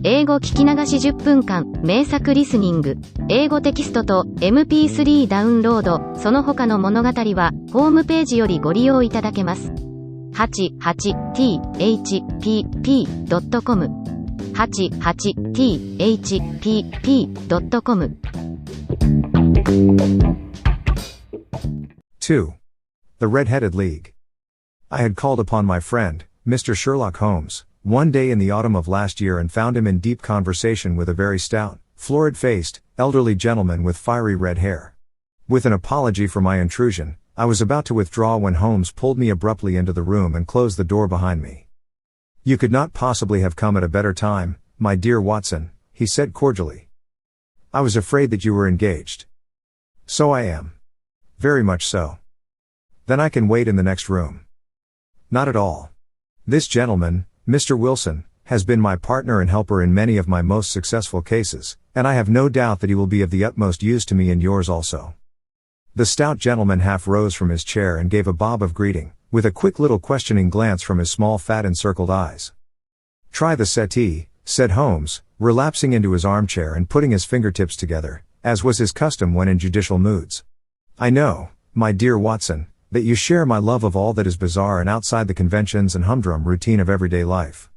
英語聞き流し10分間、名作リスニング、英語テキストと MP3 ダウンロード、その他の物語は、ホームページよりご利用いただけます。88thpp.com 88thpp.com 2. The Red-Headed League. I had called upon my friend, Mr. Sherlock Holmes, one day in the autumn of last year and found him in deep conversation with a very stout, florid-faced, elderly gentleman with fiery red hair. With an apology for my intrusion, I was about to withdraw when Holmes pulled me abruptly into the room and closed the door behind me. "You could not possibly have come at a better time, my dear Watson," he said cordially. "I was afraid that you were engaged." "So I am. Very much so." "Then I can wait in the next room." "Not at all. This gentleman, Mr. Wilson, has been my partner and helper in many of my most successful cases, and I have no doubt that he will be of the utmost use to me in yours also." The stout gentleman half rose from his chair and gave a bob of greeting, with a quick little questioning glance from his small fat encircled eyes. "Try the settee," said Holmes, relapsing into his armchair and putting his fingertips together, as was his custom when in judicial moods. "I know, my dear Watson, that you share my love of all that is bizarre and outside the conventions and humdrum routine of everyday life.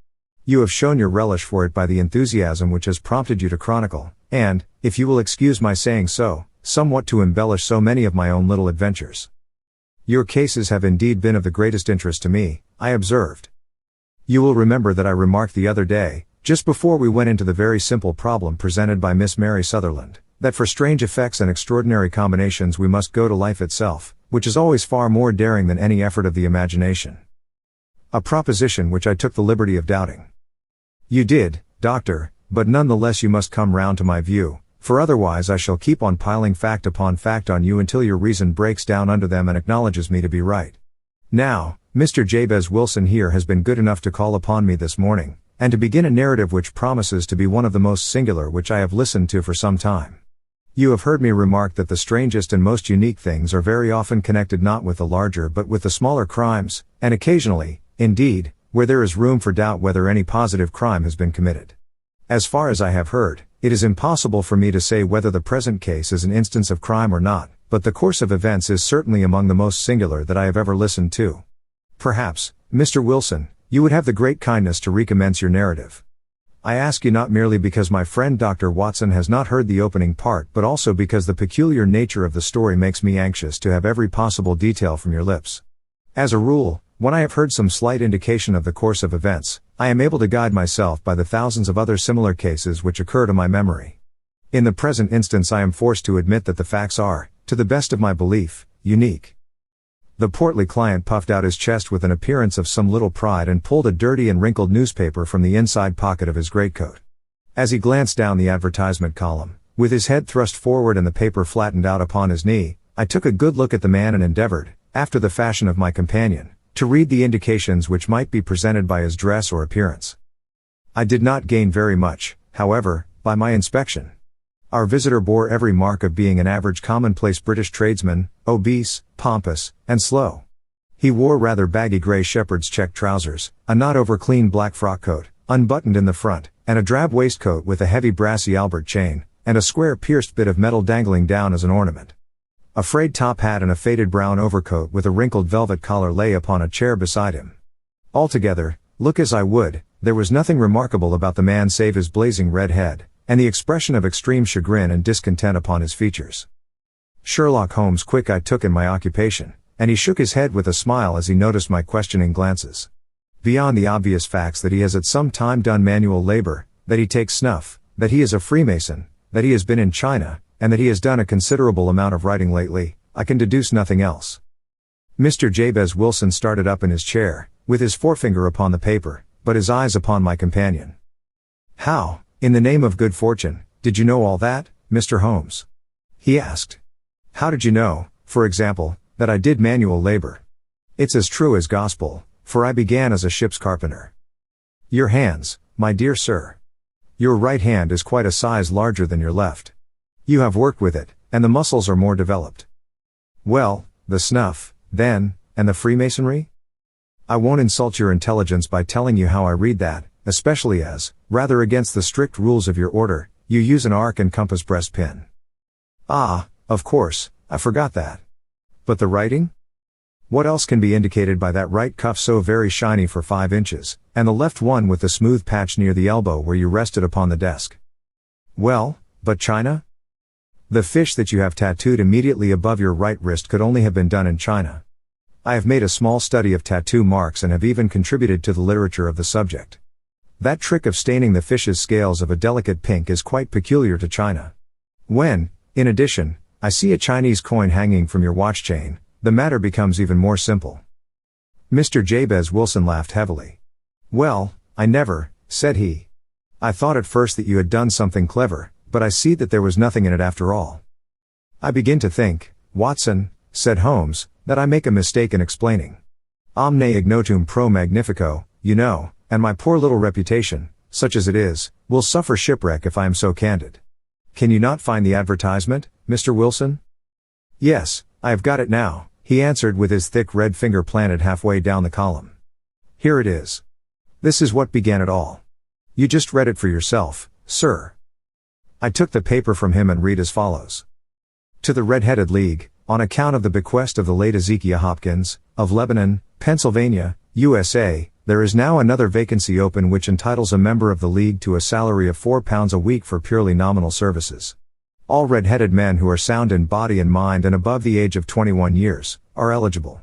You have shown your relish for it by the enthusiasm which has prompted you to chronicle, and, if you will excuse my saying so, somewhat to embellish so many of my own little adventures. Your cases have indeed been of the greatest interest to me," I observed. "You will remember that I remarked the other day, just before we went into the very simple problem presented by Miss Mary Sutherland, that for strange effects and extraordinary combinations we must go to life itself, which is always far more daring than any effort of the imagination. A proposition which I took the liberty of doubting. You did, Doctor, but none the less you must come round to my view, for otherwise I shall keep on piling fact upon fact on you until your reason breaks down under them and acknowledges me to be right. Now, Mr. Jabez Wilson here has been good enough to call upon me this morning, and to begin a narrative which promises to be one of the most singular which I have listened to for some time. You have heard me remark that the strangest and most unique things are very often connected not with the larger but with the smaller crimes, and occasionally, indeed, where there is room for doubt whether any positive crime has been committed. As far as I have heard, it is impossible for me to say whether the present case is an instance of crime or not, but the course of events is certainly among the most singular that I have ever listened to. Perhaps, Mr. Wilson, you would have the great kindness to recommence your narrative. I ask you not merely because my friend Dr. Watson has not heard the opening part but also because the peculiar nature of the story makes me anxious to have every possible detail from your lips. As a rule, when I have heard some slight indication of the course of events, I am able to guide myself by the thousands of other similar cases which occur to my memory. In the present instance I am forced to admit that the facts are, to the best of my belief, unique." The portly client puffed out his chest with an appearance of some little pride and pulled a dirty and wrinkled newspaper from the inside pocket of his greatcoat. As he glanced down the advertisement column, with his head thrust forward and the paper flattened out upon his knee, I took a good look at the man and endeavored, after the fashion of my companion, to read the indications which might be presented by his dress or appearance. I did not gain very much, however, by my inspection. Our visitor bore every mark of being an average commonplace British tradesman, obese, pompous, and slow. He wore rather baggy grey shepherd's check trousers, a not over clean black frock coat, unbuttoned in the front, and a drab waistcoat with a heavy brassy Albert chain, and a square pierced bit of metal dangling down as an ornament. A frayed top hat and a faded brown overcoat with a wrinkled velvet collar lay upon a chair beside him. Altogether, look as I would, there was nothing remarkable about the man save his blazing red head, and the expression of extreme chagrin and discontent upon his features. Sherlock Holmes' quick eye took in my occupation, and he shook his head with a smile as he noticed my questioning glances. Beyond the obvious facts that he has at some time done manual labor, that he takes snuff, that he is a Freemason, that he has been in China, and that he has done a considerable amount of writing lately, I can deduce nothing else. Mr. Jabez Wilson started up in his chair, with his forefinger upon the paper, but his eyes upon my companion. "How, in the name of good fortune, did you know all that, Mr. Holmes?" he asked. "How did you know, for example, that I did manual labor?" "It's as true as gospel, for I began as a ship's carpenter." "Your hands, my dear sir. Your right hand is quite a size larger than your left. You have worked with it, and the muscles are more developed." "Well, the snuff, then, and the Freemasonry?" "I won't insult your intelligence by telling you how I read that, especially as, rather against the strict rules of your order, you use an arc and compass breast pin. Ah, of course, I forgot that. But the writing? What else can be indicated by that right cuff so very shiny for 5 inches, and the left one with the smooth patch near the elbow where you rested upon the desk? Well, but China? The fish that you have tattooed immediately above your right wrist could only have been done in China. I have made a small study of tattoo marks and have even contributed to the literature of the subject. That trick of staining the fish's scales of a delicate pink is quite peculiar to China. When, in addition, I see a Chinese coin hanging from your watch chain, the matter becomes even more simple. Mr. Jabez Wilson laughed heavily. Well, I never, said he. I thought at first that you had done something clever, but I see that there was nothing in it after all. I begin to think, Watson, said Holmes, that I make a mistake in explaining. Omne ignotum pro magnifico, you know, and my poor little reputation, such as it is, will suffer shipwreck if I am so candid. Can you not find the advertisement, Mr. Wilson? Yes, I have got it now, he answered with his thick red finger planted halfway down the column. Here it is. This is what began it all. You just read it for yourself, sir. I took the paper from him and read as follows. To the Red-Headed League, on account of the bequest of the late Ezekiah Hopkins, of Lebanon, Pennsylvania, USA, there is now another vacancy open which entitles a member of the League to a salary of £4 a week for purely nominal services. All red-headed men who are sound in body and mind and above the age of 21 years, are eligible.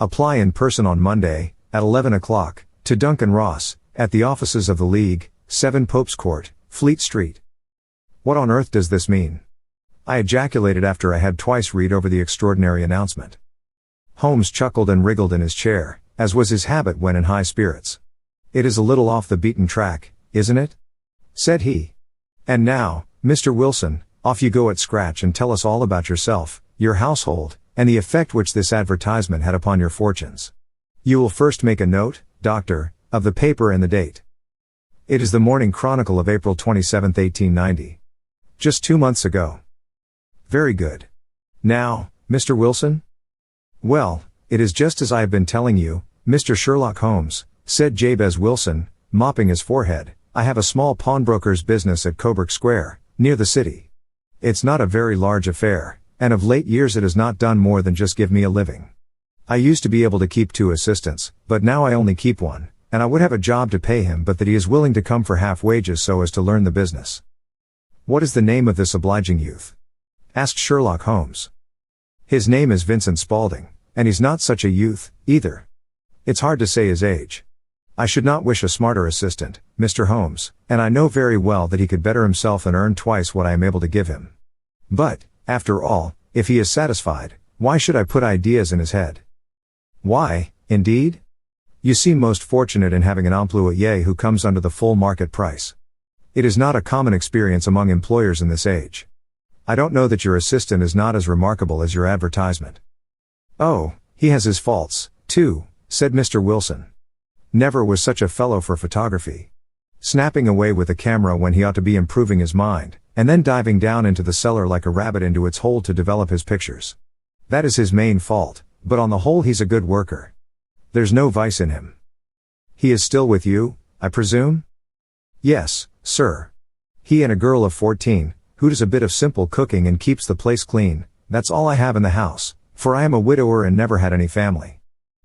Apply in person on Monday, at 11 o'clock, to Duncan Ross, at the offices of the League, 7 Pope's Court, Fleet Street. What on earth does this mean? I ejaculated after I had twice read over the extraordinary announcement. Holmes chuckled and wriggled in his chair, as was his habit when in high spirits. It is a little off the beaten track, isn't it? Said he. And now, Mr. Wilson, off you go at scratch and tell us all about yourself, your household, and the effect which this advertisement had upon your fortunes. You will first make a note, Doctor, of the paper and the date. It is the Morning Chronicle of April 27, 1890. Just 2 months ago. Very good. Now, Mr. Wilson? Well, it is just as I have been telling you, Mr. Sherlock Holmes, said Jabez Wilson, mopping his forehead. I have a small pawnbroker's business at Coburg Square, near the city. It's not a very large affair, and of late years it has not done more than just give me a living. I used to be able to keep 2 assistants, but now I only keep 1, and I would have a job to pay him but that he is willing to come for half wages so as to learn the business. What is the name of this obliging youth? Asked Sherlock Holmes. His name is Vincent Spaulding, and he's not such a youth, either. It's hard to say his age. I should not wish a smarter assistant, Mr. Holmes, and I know very well that he could better himself and earn twice what I am able to give him. But, after all, if he is satisfied, why should I put ideas in his head? Why, indeed? You seem most fortunate in having an employé who comes under the full market price. It is not a common experience among employers in this age. I don't know that your assistant is not as remarkable as your advertisement. Oh, he has his faults, too, said Mr. Wilson. Never was such a fellow for photography. Snapping away with a camera when he ought to be improving his mind, and then diving down into the cellar like a rabbit into its hole to develop his pictures. That is his main fault, but on the whole he's a good worker. There's no vice in him. He is still with you, I presume? Yes, sir. He and a girl of 14, who does a bit of simple cooking and keeps the place clean. That's all I have in the house, for I am a widower and never had any family.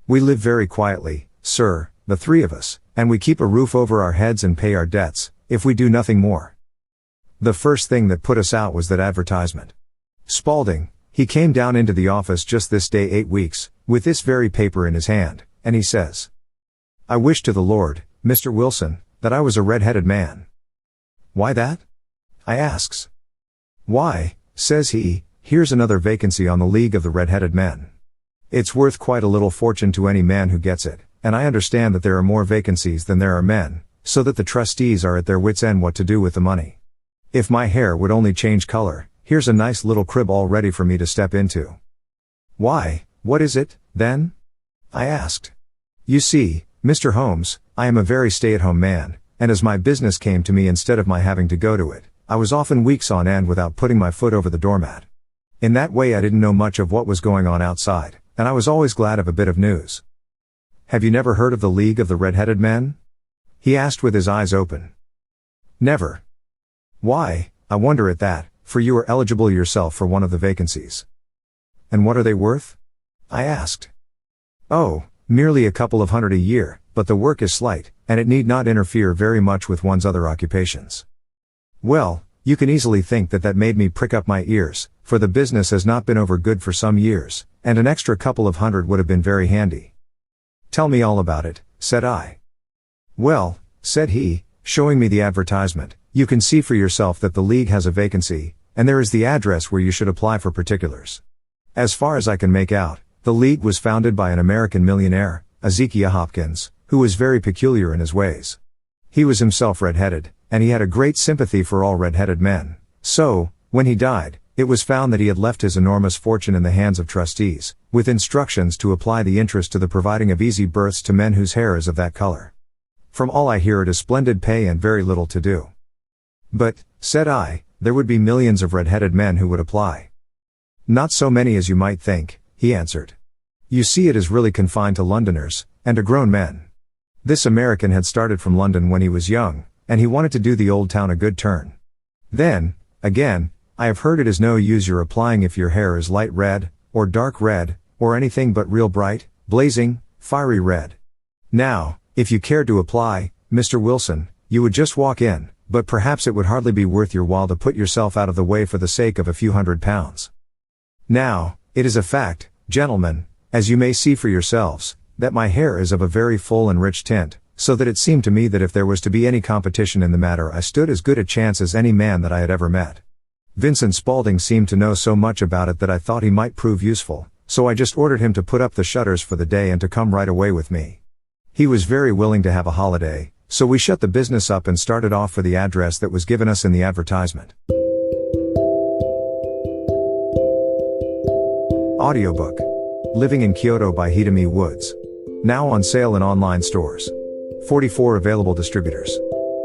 We live very quietly, sir, the 3 of us, and we keep a roof over our heads and pay our debts, if we do nothing more. The first thing that put us out was that advertisement. Spaulding, he came down into the office just this day 8 weeks, with this very paper in his hand, and he says, I wish to the Lord, Mr. Wilson, that I was a red-headed man. Why that? I asks. Why, says he, here's another vacancy on the League of the Red-Headed Men. It's worth quite a little fortune to any man who gets it, and I understand that there are more vacancies than there are men, so that the trustees are at their wits' end what to do with the money. If my hair would only change color, here's a nice little crib all ready for me to step into. Why, what is it, then? I asked. You see, Mr. Holmes, I am a very stay-at-home man, and as my business came to me instead of my having to go to it, I was often weeks on end without putting my foot over the doormat. In that way I didn't know much of what was going on outside, and I was always glad of a bit of news. Have you never heard of the League of the Red-Headed Men? He asked with his eyes open. Never. Why, I wonder at that, for you are eligible yourself for one of the vacancies. And what are they worth? I asked. Oh, merely a couple of hundred a year, but the work is slight, and it need not interfere very much with one's other occupations. Well, you can easily think that made me prick up my ears, for the business has not been over good for some years, and an extra couple of hundred would have been very handy. Tell me all about it, said I. Well, said he, showing me the advertisement, you can see for yourself that the League has a vacancy, and there is the address where you should apply for particulars. As far as I can make out, the League was founded by an American millionaire, Ezekiel Hopkins, who was very peculiar in his ways. He was himself red-headed, and he had a great sympathy for all red-headed men. So, when he died, it was found that he had left his enormous fortune in the hands of trustees, with instructions to apply the interest to the providing of easy berths to men whose hair is of that color. From all I hear, it is splendid pay and very little to do. But, said I, there would be millions of red-headed men who would apply. Not so many as you might think, he answered. You see, it is really confined to Londoners, and to grown men. This American had started from London when he was young, and he wanted to do the old town a good turn. Then, again, I have heard it is no use your applying if your hair is light red, or dark red, or anything but real bright, blazing, fiery red. Now, if you cared to apply, Mr. Wilson, you would just walk in, but perhaps it would hardly be worth your while to put yourself out of the way for the sake of a few £100. Now, it is a fact, gentlemen, as you may see for yourselves, that my hair is of a very full and rich tint, so that it seemed to me that if there was to be any competition in the matter, I stood as good a chance as any man that I had ever met. Vincent Spaulding seemed to know so much about it that I thought he might prove useful, so I just ordered him to put up the shutters for the day and to come right away with me. He was very willing to have a holiday, so we shut the business up and started off for the address that was given us in the advertisement. Audiobook. Living in Kyoto by Hidemi Woods. Now on sale in online stores. 44 available distributors.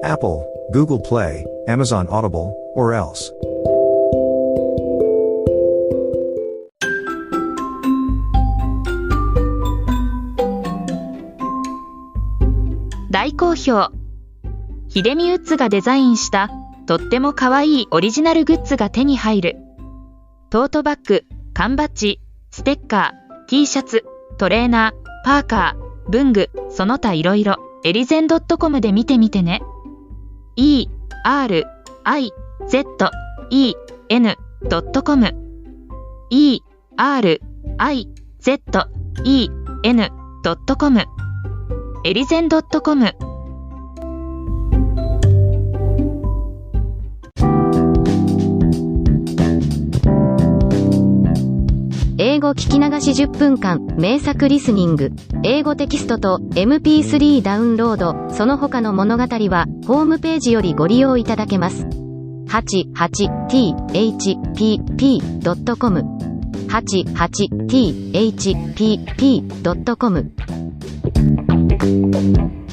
Apple, Google Play, Amazon Audible, or else. 大好評。ヒデミウッズがデザインしたとっても可愛いオリジナルグッズが手に入る。トートバッグ、缶バッジ、ステッカー、T シャツ、トレーナー、パーカー、文具、その他いろいろ、エリゼン .com で見てみてね。erizen.com erizen.com エリゼン .com。 英語聞き流し10分間名作リスニング。英語テキストと MP3 ダウンロード、その他の物語はホームページよりご利用いただけます。88thpp.com 88thpp.com